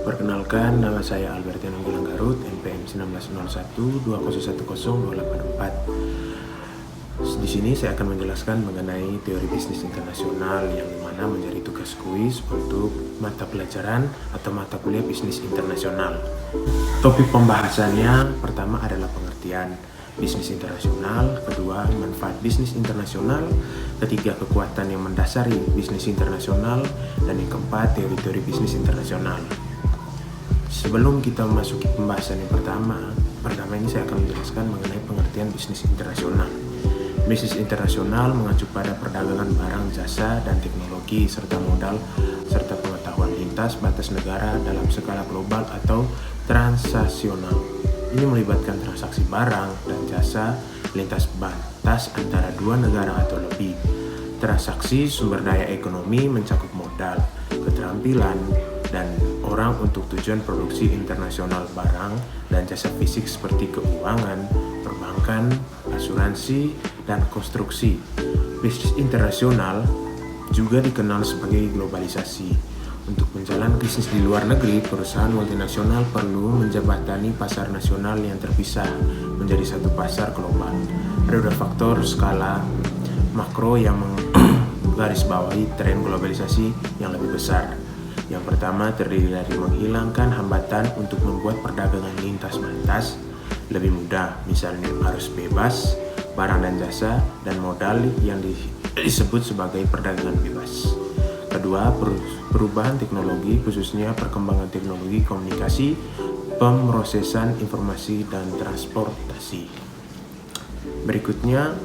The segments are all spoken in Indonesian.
Perkenalkan, nama saya Albertino Gilang Garut, NPM 1901 Di sini saya akan menjelaskan mengenai teori bisnis internasional yang dimana menjadi tugas kuis untuk mata pelajaran atau mata kuliah bisnis internasional. Topik pembahasannya pertama adalah pengertian bisnis internasional, kedua manfaat bisnis internasional, ketiga kekuatan yang mendasari bisnis internasional, dan yang keempat teori-teori bisnis internasional. Sebelum kita memasuki pembahasan yang pertama ini saya akan menjelaskan mengenai pengertian bisnis internasional. Bisnis internasional mengacu pada perdagangan barang, jasa, dan teknologi serta modal serta pengetahuan lintas batas negara dalam skala global atau transaksional. Ini melibatkan transaksi barang dan jasa lintas batas antara dua negara atau lebih. Transaksi sumber daya ekonomi mencakup modal, keterampilan, dan orang untuk tujuan produksi internasional barang dan jasa fisik seperti keuangan, perbankan, asuransi, dan konstruksi. Bisnis internasional juga dikenal sebagai globalisasi. Untuk menjalankan bisnis di luar negeri, perusahaan multinasional perlu menjembatani pasar nasional yang terpisah menjadi satu pasar global. Ada dua faktor skala makro yang menggarisbawahi tren globalisasi yang lebih besar. Yang pertama terdiri dari menghilangkan hambatan untuk membuat perdagangan lintas batas lebih mudah, misalnya arus bebas, barang dan jasa, dan modal yang disebut sebagai perdagangan bebas. Kedua, perubahan teknologi, khususnya perkembangan teknologi komunikasi, pemrosesan informasi, dan transportasi. Berikutnya,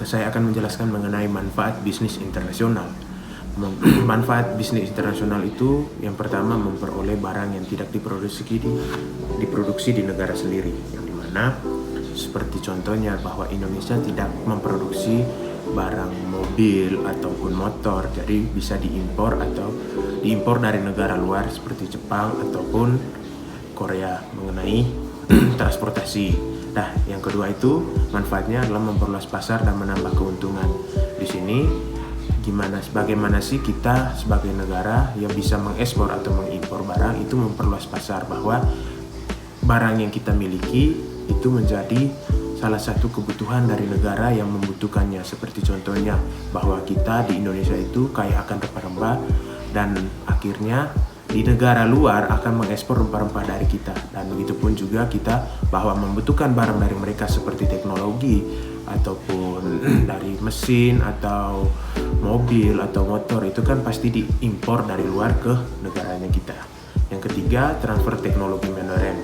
saya akan menjelaskan mengenai manfaat bisnis internasional. Manfaat bisnis internasional itu yang pertama memperoleh barang yang tidak diproduksi di negara sendiri, yang dimana seperti contohnya bahwa Indonesia tidak memproduksi barang mobil ataupun motor, jadi bisa diimpor dari negara luar seperti Jepang ataupun Korea mengenai transportasi. Nah, yang kedua itu manfaatnya adalah memperluas pasar dan menambah keuntungan. Di sini bagaimana sih kita sebagai negara yang bisa mengekspor atau mengimpor barang itu memperluas pasar, bahwa barang yang kita miliki itu menjadi salah satu kebutuhan dari negara yang membutuhkannya. Seperti contohnya bahwa kita di Indonesia itu kaya akan rempah-rempah dan akhirnya di negara luar akan mengekspor rempah-rempah dari kita, dan begitupun juga kita bahwa membutuhkan barang dari mereka seperti teknologi ataupun dari mesin atau mobil atau motor, itu kan pasti diimpor dari luar ke negaranya kita. Yang ketiga, transfer teknologi modern.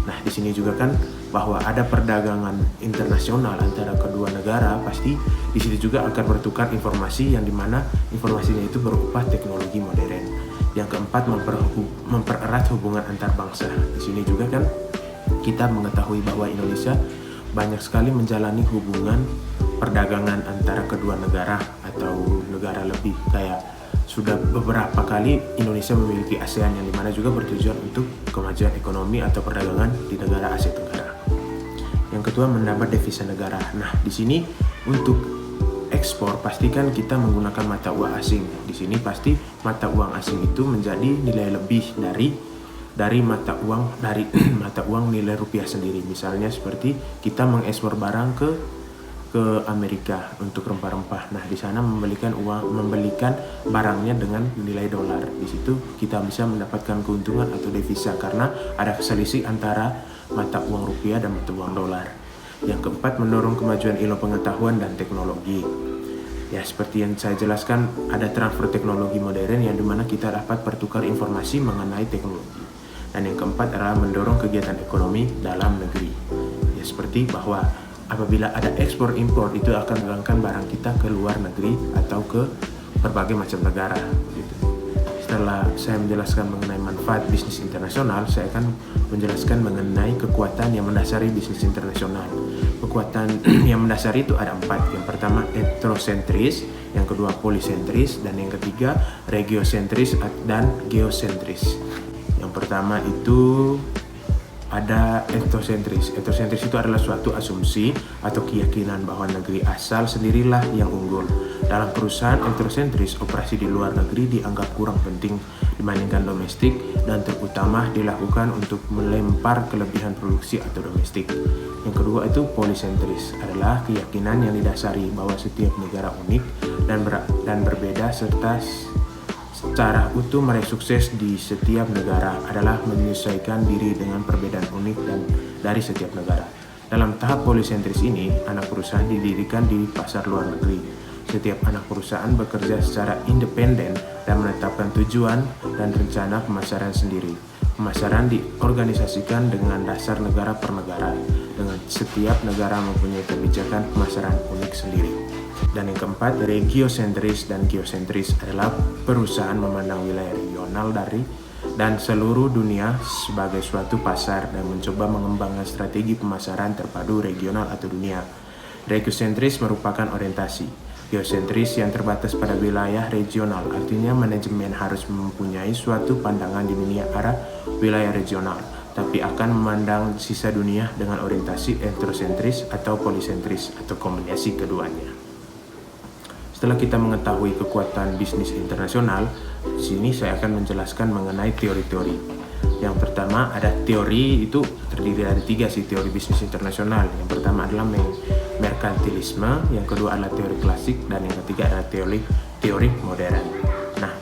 Nah, di sini juga kan bahwa ada perdagangan internasional antara kedua negara, pasti di sini juga akan bertukar informasi yang dimana informasinya itu berupa teknologi modern. Yang keempat, mempererat hubungan antar bangsa. Di sini juga kan kita mengetahui bahwa Indonesia banyak sekali menjalani hubungan perdagangan antara kedua negara atau negara lebih. Kayak sudah beberapa kali Indonesia memiliki ASEAN yang dimana juga bertujuan untuk kemajuan ekonomi atau perdagangan di negara Asia Tenggara. Yang kedua, menambah devisa negara. Nah, di sini untuk ekspor pastikan kita menggunakan mata uang asing. Di sini pasti mata uang asing itu menjadi nilai lebih dari mata uang nilai rupiah sendiri. Misalnya seperti kita mengekspor barang ke Amerika untuk rempah-rempah. Nah, di sana membelikan barangnya dengan nilai dolar. Di situ kita bisa mendapatkan keuntungan atau devisa karena ada selisih antara mata uang rupiah dan mata uang dolar. Yang keempat, mendorong kemajuan ilmu pengetahuan dan teknologi. Ya, seperti yang saya jelaskan, ada transfer teknologi modern yang dimana kita dapat bertukar informasi mengenai teknologi. Dan yang keempat adalah mendorong kegiatan ekonomi dalam negeri. Ya, seperti bahwa apabila ada ekspor impor itu akan mengangkat barang kita ke luar negeri atau ke berbagai macam negara gitu. Setelah saya menjelaskan mengenai manfaat bisnis internasional, saya akan menjelaskan mengenai kekuatan yang mendasari bisnis internasional. Kekuatan yang mendasari itu ada 4. Yang pertama etnosentris, yang kedua polisentris, dan yang ketiga regiosentris dan geosentris. Yang pertama itu ada etnosentris. Etnosentris itu adalah suatu asumsi atau keyakinan bahwa negeri asal sendirilah yang unggul. Dalam perusahaan etnosentris, operasi di luar negeri dianggap kurang penting dibandingkan domestik dan terutama dilakukan untuk melempar kelebihan produksi atau domestik. Yang kedua itu polisentris, adalah keyakinan yang didasari bahwa setiap negara unik dan berbeda serta secara utuh meraih sukses di setiap negara adalah menyesuaikan diri dengan perbedaan unik dan dari setiap negara. Dalam tahap polisentris ini, anak perusahaan didirikan di pasar luar negeri. Setiap anak perusahaan bekerja secara independen dan menetapkan tujuan dan rencana pemasaran sendiri. Pemasaran diorganisasikan dengan dasar negara per negara, dengan setiap negara mempunyai kebijakan pemasaran unik sendiri. Dan yang keempat, regiosentris dan geosentris adalah perusahaan memandang wilayah regional dan seluruh dunia sebagai suatu pasar dan mencoba mengembangkan strategi pemasaran terpadu regional atau dunia. Regiosentris merupakan orientasi. Geosentris yang terbatas pada wilayah regional, artinya manajemen harus mempunyai suatu pandangan di dunia arah wilayah regional, tapi akan memandang sisa dunia dengan orientasi etnosentris atau polisentris atau kombinasi keduanya. Setelah kita mengetahui kekuatan bisnis internasional, di sini saya akan menjelaskan mengenai teori-teori. Yang pertama ada teori, itu terdiri dari 3 teori bisnis internasional. Yang pertama adalah merkantilisme, yang kedua adalah teori klasik, dan yang ketiga adalah teori modern. Nah,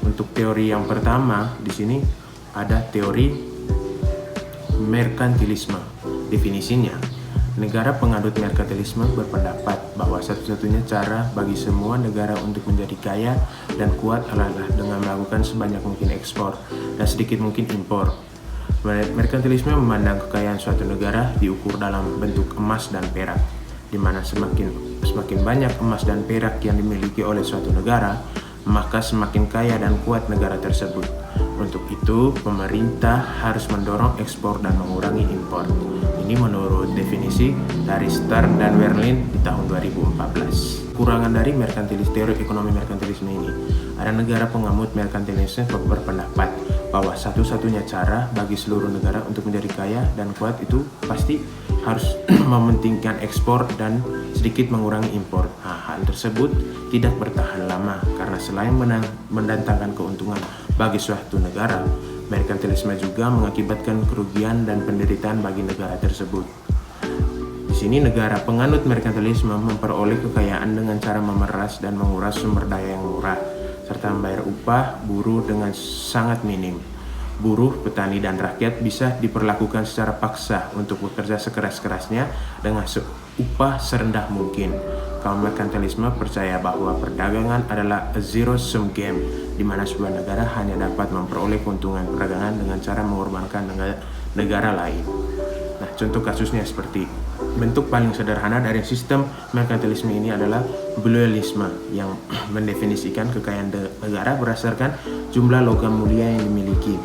untuk teori yang pertama di sini ada teori merkantilisme. Definisinya, negara penganut merkantilisme berpendapat bahwa satu-satunya cara bagi semua negara untuk menjadi kaya dan kuat adalah dengan melakukan sebanyak mungkin ekspor dan sedikit mungkin impor. Merkantilisme memandang kekayaan suatu negara diukur dalam bentuk emas dan perak, di mana semakin banyak emas dan perak yang dimiliki oleh suatu negara, maka semakin kaya dan kuat negara tersebut. Untuk itu, pemerintah harus mendorong ekspor dan mengurangi impor. Ini menurut definisi dari Stern dan Werlein di tahun 2014. Kurangan dari teori ekonomi merkantilisme ini, ada negara pengamut merkantilisme berpendapat bahwa satu-satunya cara bagi seluruh negara untuk menjadi kaya dan kuat itu pasti harus mementingkan ekspor dan sedikit mengurangi impor. Hal tersebut tidak bertahan lama karena selain mendatangkan keuntungan bagi suatu negara, merkantilisme juga mengakibatkan kerugian dan penderitaan bagi negara tersebut. Di sini negara penganut merkantilisme memperoleh kekayaan dengan cara memeras dan menguras sumber daya yang murah, serta membayar upah buruh dengan sangat minim. Buruh, petani, dan rakyat bisa diperlakukan secara paksa untuk bekerja sekeras-kerasnya dengan upah serendah mungkin. Kaum merkantilisme percaya bahwa perdagangan adalah a zero-sum game, di mana sebuah negara hanya dapat memperoleh keuntungan perdagangan dengan cara mengorbankan negara lain. Nah, contoh kasusnya seperti bentuk paling sederhana dari sistem merkantilisme ini adalah bluyalisme, yang mendefinisikan kekayaan negara berdasarkan jumlah logam mulia yang dimiliki.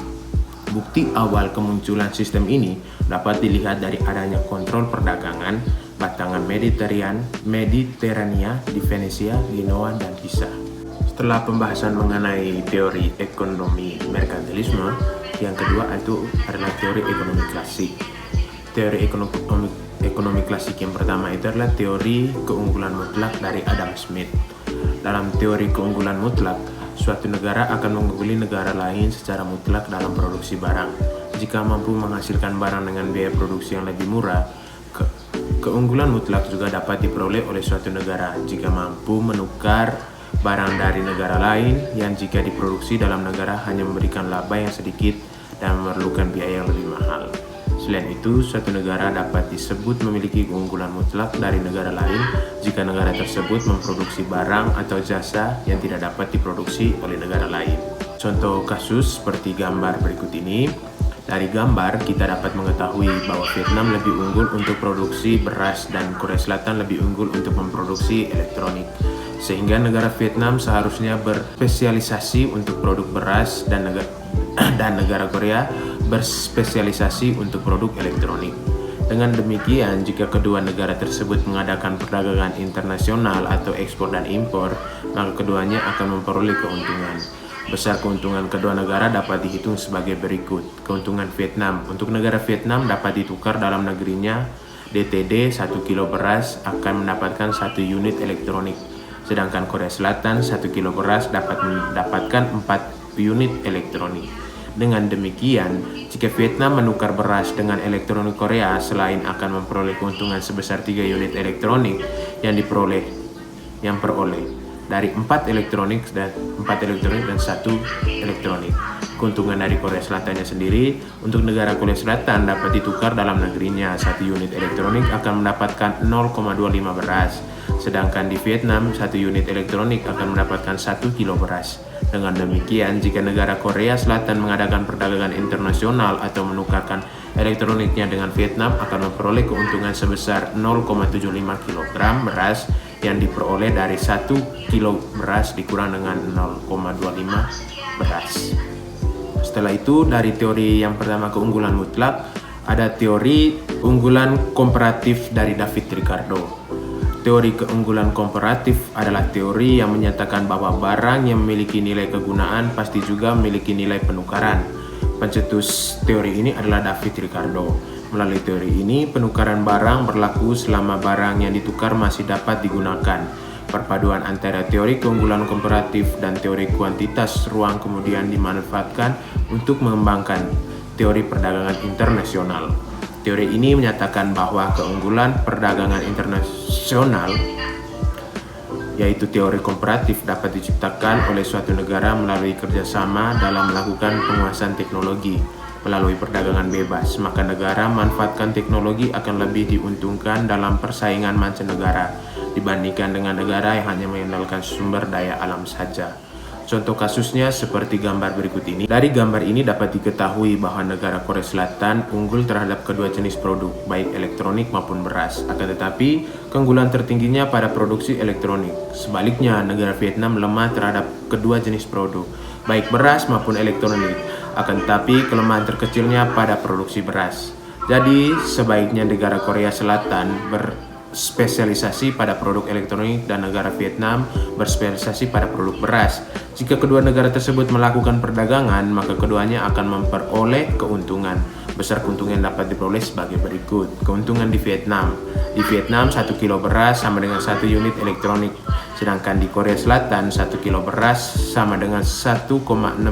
Bukti awal kemunculan sistem ini dapat dilihat dari adanya kontrol perdagangan batangan Mediterania di Venesia, Genoa, dan Pisa. Setelah pembahasan mengenai teori ekonomi merkantilisme, yang kedua itu adalah teori ekonomi klasik. Teori ekonomi klasik yang pertama itu adalah teori keunggulan mutlak dari Adam Smith. Dalam teori keunggulan mutlak, suatu negara akan mengungguli negara lain secara mutlak dalam produksi barang. Jika mampu menghasilkan barang dengan biaya produksi yang lebih murah, keunggulan mutlak juga dapat diperoleh oleh suatu negara jika mampu menukar barang dari negara lain yang jika diproduksi dalam negara hanya memberikan laba yang sedikit dan memerlukan biaya yang lebih mahal. Selain itu, suatu negara dapat disebut memiliki keunggulan mutlak dari negara lain jika negara tersebut memproduksi barang atau jasa yang tidak dapat diproduksi oleh negara lain. Contoh kasus seperti gambar berikut ini. Dari gambar, kita dapat mengetahui bahwa Vietnam lebih unggul untuk produksi beras dan Korea Selatan lebih unggul untuk memproduksi elektronik. Sehingga negara Vietnam seharusnya berspesialisasi untuk produk beras dan negara Korea berspesialisasi untuk produk elektronik. Dengan demikian, jika kedua negara tersebut mengadakan perdagangan internasional atau ekspor dan impor, maka keduanya akan memperoleh keuntungan. Besar keuntungan kedua negara dapat dihitung sebagai berikut. Keuntungan Vietnam. Untuk negara Vietnam dapat ditukar dalam negerinya DTD 1 kilo beras akan mendapatkan 1 unit elektronik. Sedangkan Korea Selatan 1 kilo beras dapat mendapatkan 4 unit elektronik. Dengan demikian, jika Vietnam menukar beras dengan elektronik Korea, selain akan memperoleh keuntungan sebesar 3 unit elektronik yang peroleh dari 4 elektronik dan 1 elektronik. Keuntungan dari Korea Selatannya sendiri, untuk negara Korea Selatan dapat ditukar dalam negerinya 1 unit elektronik akan mendapatkan 0,25 beras. Sedangkan di Vietnam, 1 unit elektronik akan mendapatkan 1 kilo beras. Dengan demikian, jika negara Korea Selatan mengadakan perdagangan internasional atau menukarkan elektroniknya dengan Vietnam, akan memperoleh keuntungan sebesar 0,75 kg beras yang diperoleh dari 1 kilo beras dikurang dengan 0,25 beras. Setelah itu, dari teori yang pertama keunggulan mutlak, ada teori unggulan komparatif dari David Ricardo. Teori keunggulan komparatif adalah teori yang menyatakan bahwa barang yang memiliki nilai kegunaan pasti juga memiliki nilai penukaran. Pencetus teori ini adalah David Ricardo. Melalui teori ini, penukaran barang berlaku selama barang yang ditukar masih dapat digunakan. Perpaduan antara teori keunggulan komparatif dan teori kuantitas ruang kemudian dimanfaatkan untuk mengembangkan teori perdagangan internasional. Teori ini menyatakan bahwa keunggulan perdagangan internasional, yaitu teori komparatif, dapat diciptakan oleh suatu negara melalui kerjasama dalam melakukan penguasaan teknologi melalui perdagangan bebas. Maka negara memanfaatkan teknologi akan lebih diuntungkan dalam persaingan mancanegara dibandingkan dengan negara yang hanya mengandalkan sumber daya alam saja. Contoh kasusnya seperti gambar berikut ini. Dari gambar ini dapat diketahui bahwa negara Korea Selatan unggul terhadap kedua jenis produk, baik elektronik maupun beras. Akan tetapi, keunggulan tertingginya pada produksi elektronik. Sebaliknya, negara Vietnam lemah terhadap kedua jenis produk, baik beras maupun elektronik. Akan tetapi, kelemahan terkecilnya pada produksi beras. Jadi, sebaiknya negara Korea Selatan berspesialisasi pada produk elektronik dan negara Vietnam berspesialisasi pada produk beras. Jika kedua negara tersebut melakukan perdagangan, maka keduanya akan memperoleh keuntungan. Besar keuntungan dapat diperoleh sebagai berikut. Keuntungan di Vietnam. Di Vietnam, 1 kilo beras sama dengan 1 unit elektronik. Sedangkan di Korea Selatan, 1 kilo beras sama dengan 1,6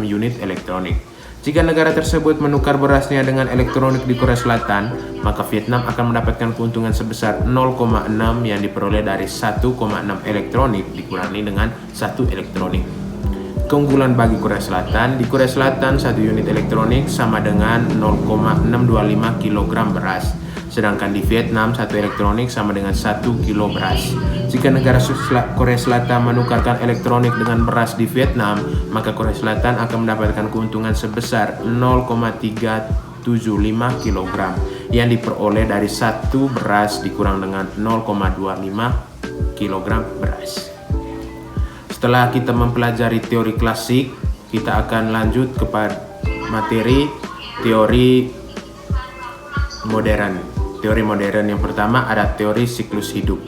unit elektronik. Jika negara tersebut menukar berasnya dengan elektronik di Korea Selatan, maka Vietnam akan mendapatkan keuntungan sebesar 0,6 yang diperoleh dari 1,6 elektronik dikurangi dengan 1 elektronik. Keunggulan bagi Korea Selatan. Di Korea Selatan, 1 unit elektronik sama dengan 0,625 kg beras. Sedangkan di Vietnam, 1 elektronik sama dengan 1 kilo beras. Jika negara Korea Selatan menukarkan elektronik dengan beras di Vietnam, maka Korea Selatan akan mendapatkan keuntungan sebesar 0,375 kg yang diperoleh dari 1 beras dikurang dengan 0,25 kg beras. Setelah kita mempelajari teori klasik, kita akan lanjut kepada materi teori modern. Teori modern yang pertama ada teori siklus hidup.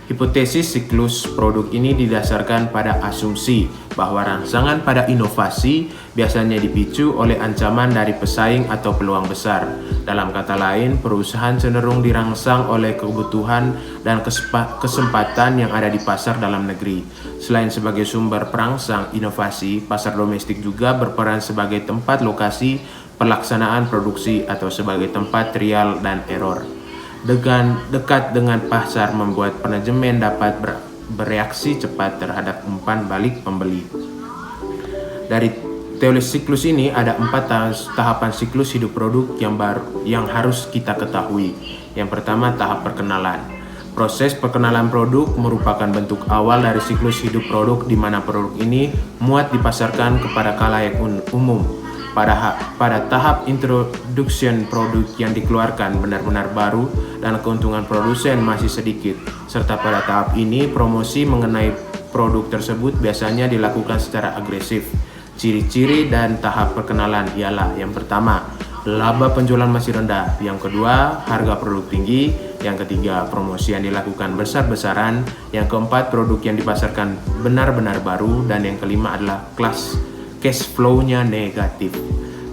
Hipotesis siklus produk ini didasarkan pada asumsi bahwa rangsangan pada inovasi biasanya dipicu oleh ancaman dari pesaing atau peluang besar. Dalam kata lain, perusahaan cenderung dirangsang oleh kebutuhan dan kesempatan yang ada di pasar dalam negeri. Selain sebagai sumber perangsang inovasi, pasar domestik juga berperan sebagai tempat lokasi pelaksanaan produksi atau sebagai tempat trial dan error. Dekat dengan pasar membuat manajemen dapat bereaksi cepat terhadap umpan balik pembeli. Dari teori siklus ini ada 4 tahapan siklus hidup produk yang harus kita ketahui. Yang pertama, tahap perkenalan. Proses perkenalan produk merupakan bentuk awal dari siklus hidup produk di mana produk ini muat dipasarkan kepada khalayak umum. Pada tahap introduction, produk yang dikeluarkan benar-benar baru dan keuntungan produsen masih sedikit. Serta pada tahap ini, promosi mengenai produk tersebut biasanya dilakukan secara agresif. Ciri-ciri dan tahap perkenalan ialah: yang pertama, laba penjualan masih rendah. Yang kedua, harga produk tinggi. Yang ketiga, promosi yang dilakukan besar-besaran. Yang keempat, produk yang dipasarkan benar-benar baru. Dan yang kelima adalah cash flow-nya negatif.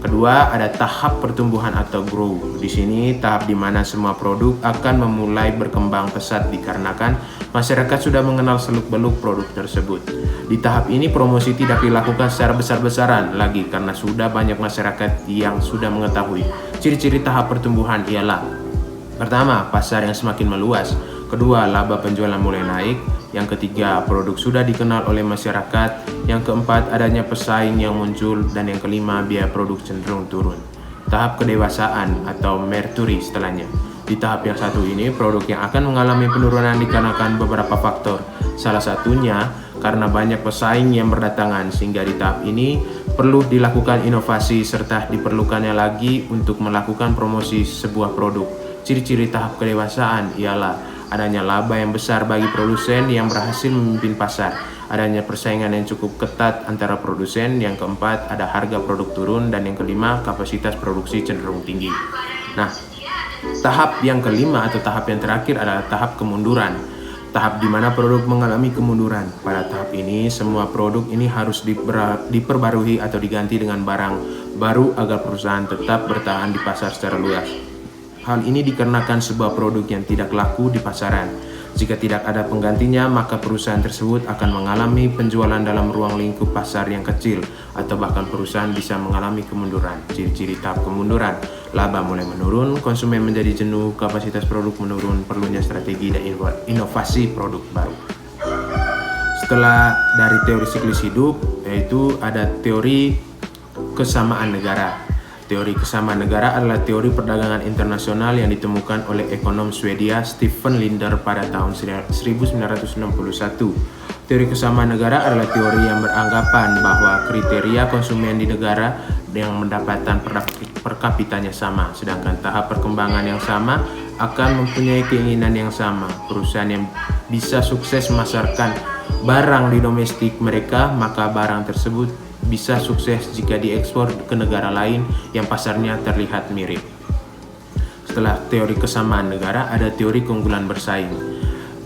Kedua, ada tahap pertumbuhan atau grow. Di sini tahap di mana semua produk akan memulai berkembang pesat dikarenakan masyarakat sudah mengenal seluk-beluk produk tersebut. Di tahap ini promosi tidak dilakukan secara besar-besaran lagi karena sudah banyak masyarakat yang sudah mengetahui. Ciri-ciri tahap pertumbuhan ialah: pertama, pasar yang semakin meluas. Kedua, laba penjualan mulai naik. Yang ketiga, produk sudah dikenal oleh masyarakat. Yang keempat, adanya pesaing yang muncul. Dan yang kelima, biaya produk cenderung turun. Tahap kedewasaan atau maturity setelahnya. Di tahap yang satu ini, produk yang akan mengalami penurunan dikarenakan beberapa faktor. Salah satunya karena banyak pesaing yang berdatangan, sehingga di tahap ini perlu dilakukan inovasi serta diperlukannya lagi untuk melakukan promosi sebuah produk. Ciri-ciri tahap kedewasaan ialah adanya laba yang besar bagi produsen yang berhasil memimpin pasar, adanya persaingan yang cukup ketat antara produsen, yang keempat ada harga produk turun, dan yang kelima kapasitas produksi cenderung tinggi. Nah, tahap yang kelima atau tahap yang terakhir adalah tahap kemunduran. Tahap di mana produk mengalami kemunduran. Pada tahap ini, semua produk ini harus diperbarui atau diganti dengan barang baru agar perusahaan tetap bertahan di pasar secara luas. Hal ini dikarenakan sebuah produk yang tidak laku di pasaran. Jika tidak ada penggantinya, maka perusahaan tersebut akan mengalami penjualan dalam ruang lingkup pasar yang kecil, atau bahkan perusahaan bisa mengalami kemunduran. Ciri-ciri tahap kemunduran: laba mulai menurun, konsumen menjadi jenuh, kapasitas produk menurun, perlunya strategi dan inovasi produk baru. Setelah dari teori siklus hidup, yaitu ada teori kesamaan negara. Teori kesamaan negara adalah teori perdagangan internasional yang ditemukan oleh ekonom Swedia Stefan Linder pada tahun 1961. Teori kesamaan negara adalah teori yang beranggapan bahwa kriteria konsumen di negara yang mendapatkan per kapitanya sama, sedangkan tahap perkembangan yang sama akan mempunyai keinginan yang sama. Perusahaan yang bisa sukses memasarkan barang di domestik mereka, maka barang tersebut bisa sukses jika diekspor ke negara lain yang pasarnya terlihat mirip. Setelah teori kesamaan negara, ada teori keunggulan bersaing.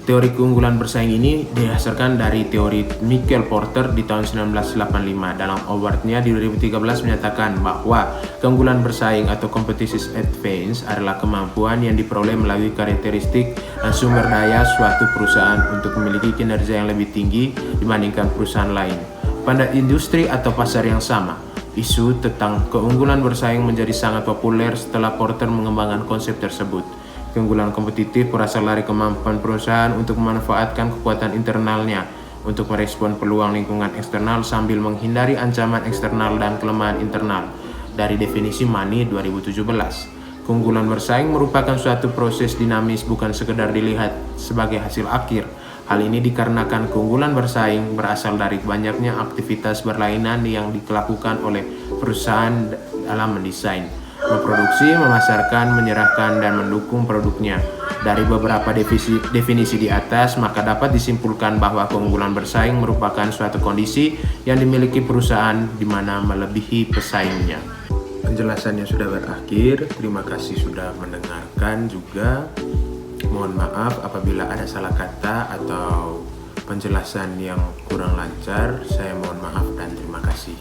Teori keunggulan bersaing ini didasarkan dari teori Michael Porter di tahun 1985. Dalam awardnya di 2013 menyatakan bahwa keunggulan bersaing atau competitive advantage adalah kemampuan yang diperoleh melalui karakteristik dan sumber daya suatu perusahaan untuk memiliki kinerja yang lebih tinggi dibandingkan perusahaan lain pada industri atau pasar yang sama. Isu tentang keunggulan bersaing menjadi sangat populer setelah Porter mengembangkan konsep tersebut. Keunggulan kompetitif berasal dari kemampuan perusahaan untuk memanfaatkan kekuatan internalnya untuk merespon peluang lingkungan eksternal sambil menghindari ancaman eksternal dan kelemahan internal. Dari definisi Money 2017, keunggulan bersaing merupakan suatu proses dinamis, bukan sekedar dilihat sebagai hasil akhir. Hal ini dikarenakan keunggulan bersaing berasal dari banyaknya aktivitas berlainan yang dilakukan oleh perusahaan dalam mendesain, memproduksi, memasarkan, menyerahkan, dan mendukung produknya. Dari beberapa definisi di atas, maka dapat disimpulkan bahwa keunggulan bersaing merupakan suatu kondisi yang dimiliki perusahaan di mana melebihi pesaingnya. Penjelasannya sudah berakhir. Terima kasih sudah mendengarkan juga. Mohon maaf apabila ada salah kata atau penjelasan yang kurang lancar. Saya mohon maaf dan terima kasih.